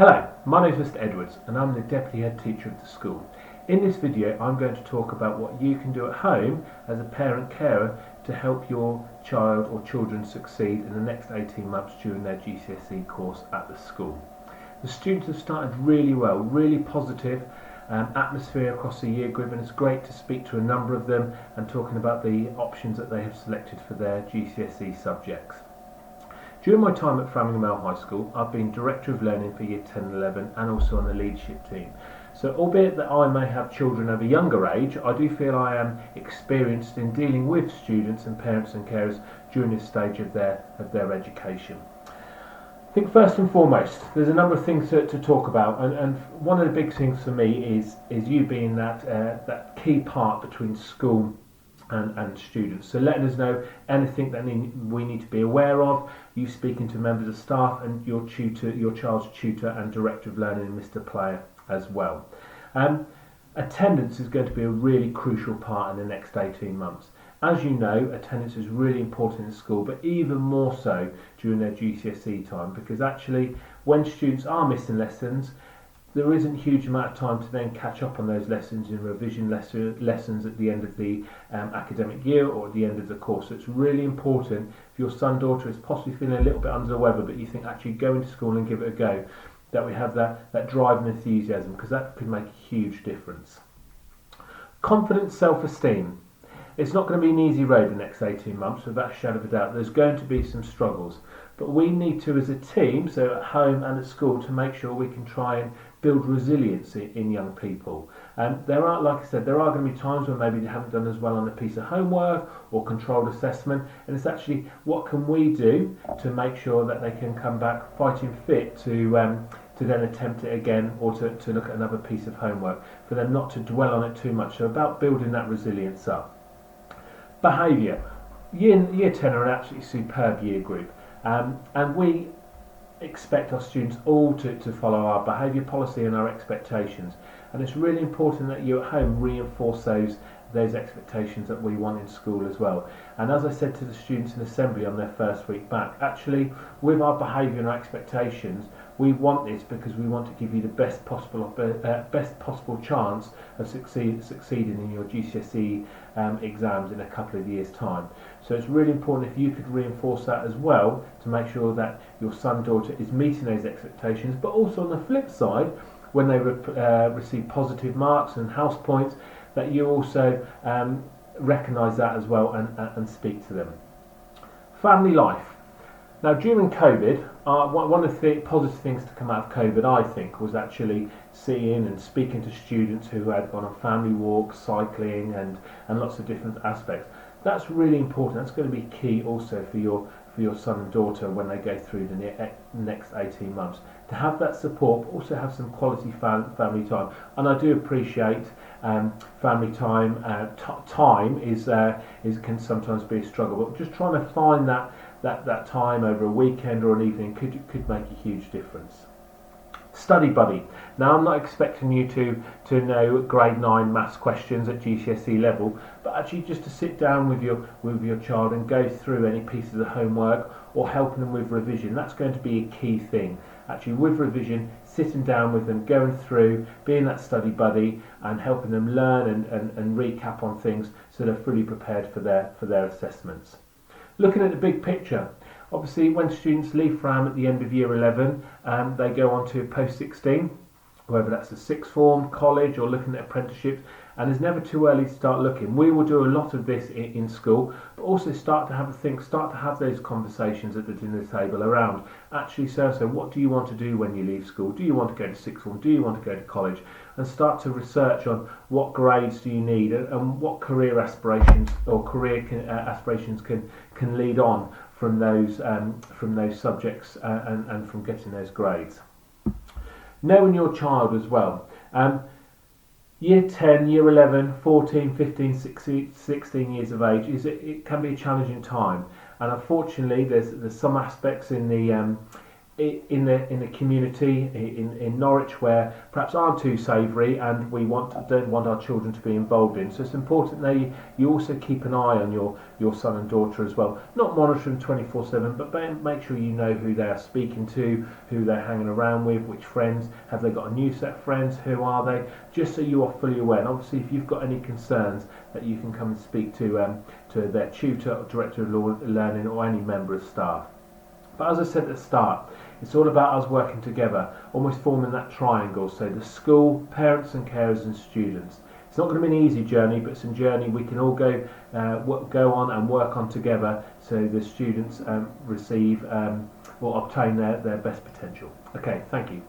Hello, my name is Mr Edwards and I'm the Deputy Head Teacher of the school. In this video I'm going to talk about what you can do at home as a parent carer to help your child or children succeed in the next 18 months during their GCSE course at the school. The students have started really well, really positive atmosphere across the year group, and it's great to speak to a number of them and talking about the options that they have selected for their GCSE subjects. During my time at Framingham High School, I've been Director of Learning for Year 10 and 11 and also on the leadership team. So albeit that I may have children of a younger age, I do feel I am experienced in dealing with students and parents and carers during this stage of their education. I think first and foremost, there's a number of things to talk about, and one of the big things for me is you being that key part between school and students. So letting us know anything that we need to be aware of, you speaking to members of staff and your child's tutor and Director of Learning, Mr Player, as well. Attendance is going to be a really crucial part in the next 18 months. As you know, attendance is really important in school, but even more so during their GCSE time, because actually when students are missing lessons, there isn't a huge amount of time to then catch up on those lessons in revision lessons at the end of the academic year or at the end of the course. So it's really important if your son, daughter is possibly feeling a little bit under the weather, but you think actually go into school and give it a go, that we have that drive and enthusiasm, because that could make a huge difference. Confidence, self-esteem. It's not going to be an easy road the next 18 months, without a shadow of a doubt. There's going to be some struggles, but we need to, as a team, so at home and at school, to make sure we can try and build resilience in young people. There are, like I said, there are going to be times when maybe they haven't done as well on a piece of homework or controlled assessment, and it's actually what can we do to make sure that they can come back fighting fit to then attempt it again, or to look at another piece of homework, for them not to dwell on it too much. So about building that resilience up. Behaviour. Year 10 are an absolutely superb year group, and we expect our students all to follow our behaviour policy and our expectations, and it's really important that you at home reinforce those expectations that we want in school as well. And as I said to the students in assembly on their first week back, actually with our behaviour and our expectations, we want this because we want to give you the best possible chance of succeeding in your GCSE exams in a couple of years' time. So it's really important if you could reinforce that as well, to make sure that your son, daughter is meeting those expectations, but also on the flip side, when they receive positive marks and house points, that you also recognise that as well and speak to them. Family life. Now during COVID, one of the positive things to come out of COVID, I think, was actually seeing and speaking to students who had gone on family walks, cycling and lots of different aspects. That's really important. That's going to be key also for your son and daughter when they go through the next 18 months, to have that support, but also have some quality family time. And I do appreciate family time. Time can sometimes be a struggle, but just trying to find that time over a weekend or an evening could make a huge difference. Study buddy. Now I'm not expecting you to know grade 9 maths questions at GCSE level, but actually just to sit down with your child and go through any pieces of homework or helping them with revision. That's going to be a key thing. Actually with revision, sitting down with them, going through, being that study buddy and helping them learn and recap on things so they're fully prepared for their assessments. Looking at the big picture, obviously when students leave FRAM at the end of year 11, they go on to post 16, whether that's a sixth form, college, or looking at apprenticeships, and it's never too early to start looking. We will do a lot of this in school, but also start to have those conversations at the dinner table around, actually, so what do you want to do when you leave school? Do you want to go to sixth form? Do you want to go to college? And start to research on what grades do you need and what career aspirations or aspirations can lead on from those subjects and from getting those grades. Knowing your child as well. Year 10, year 11, 14, 15, 16 years of age, it can be a challenging time, and unfortunately there's some aspects in in the community in Norwich where perhaps aren't too savoury and we don't want our children to be involved in. So it's important that you also keep an eye on your son and daughter as well. Not monitor them 24/7, but make sure you know who they are speaking to, who they're hanging around with, which friends, have they got a new set of friends, who are they, just so you are fully aware. And obviously if you've got any concerns, that you can come and speak to their tutor or director of learning or any member of staff. But as I said at the start, it's all about us working together, almost forming that triangle. So the school, parents and carers and students. It's not going to be an easy journey, but it's a journey we can all go on and work on together, so the students receive or obtain their best potential. Okay, thank you.